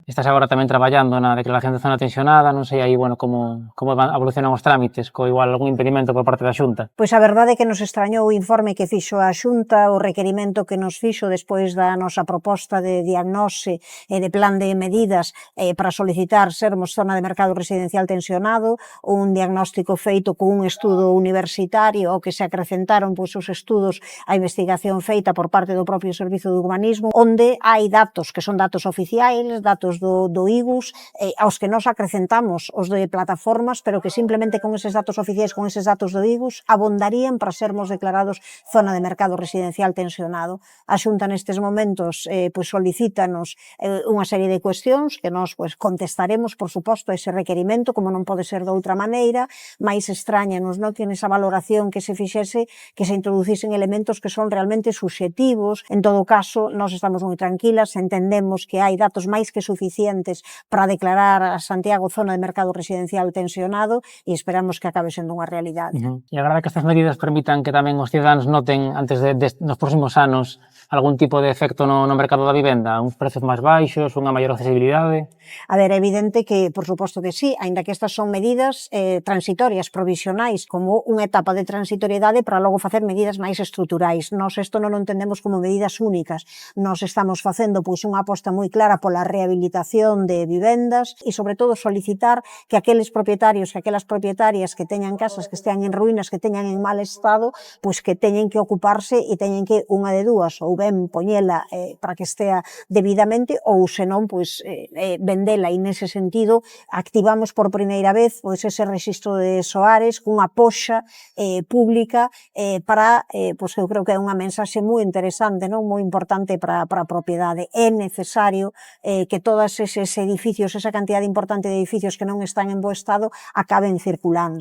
estás agora tamén traballando na declaración de zona tensionada, non sei aí, bueno, como evolucionan os trámites, co igual algún impedimento por parte da Xunta. Pois a verdade é que nos extrañou o informe que fixo a Xunta, o requerimento que nos fixo despois da nosa proposta de diagnose e de plan de medidas para solicitar sermos zona de mercado residencial tensionado, un diagnóstico feito con un estudo universitario ao que se acrecentaron pois, os estudos, a investigación feita por parte do propio Servizo de Urbanismo, onde hai datos que son datos oficiais, datos do IGUS, aos que nos acrecentamos os de plataformas, pero que simplemente con eses datos oficiais, con eses datos do IGUS, abondarían para sermos declarados zona de mercado residencial tensionado. A Xunta nestes momentos pois solicítanos unha serie de cuestións que nós pois contestaremos, por suposto, a ese requerimento, como non pode ser de outra maneira, máis extrañanos, non, que nesa valoración que se fixese que se introducisen elementos que son realmente subxetivos. En todo caso, nós estamos moi tranquilas, entendemos que hai datos máis que suficientes para declarar a Santiago zona de mercado residencial tensionado e esperamos que acabe sendo unha realidade. E agora que estas medidas permitan que tamén os cidadáns noten antes nos próximos anos algún tipo de efecto no mercado da vivenda, uns prezos máis baixos, unha maior accesibilidade? A ver, é evidente que, por suposto que sí, aínda que estas son medidas transitorias, provisionais, como unha etapa de transitoriedade para logo facer medidas máis estruturais. Nós isto non o entendemos como medidas únicas. Nós estamos facendo pois unha aposta moi clara pola rehabilitación de vivendas e, sobre todo, solicitar que aqueles propietarios, que aquelas propietarias que teñan casas que estean en ruínas, que teñan en mal estado, pois que teñen que ocuparse e teñen que, unha de dúas, ou ben poñela para que estea debidamente, ou senón, pois, vendela, e nese sentido activamos por primeira vez pois ese rexistro de soares cunha poxa pública para, pois eu creo que é unha mensaxe moi interesante, non, moi importante para a propiedade. É necesario que todos eses edificios, esa cantidade importante de edificios que non están en bo estado, acaben circulando.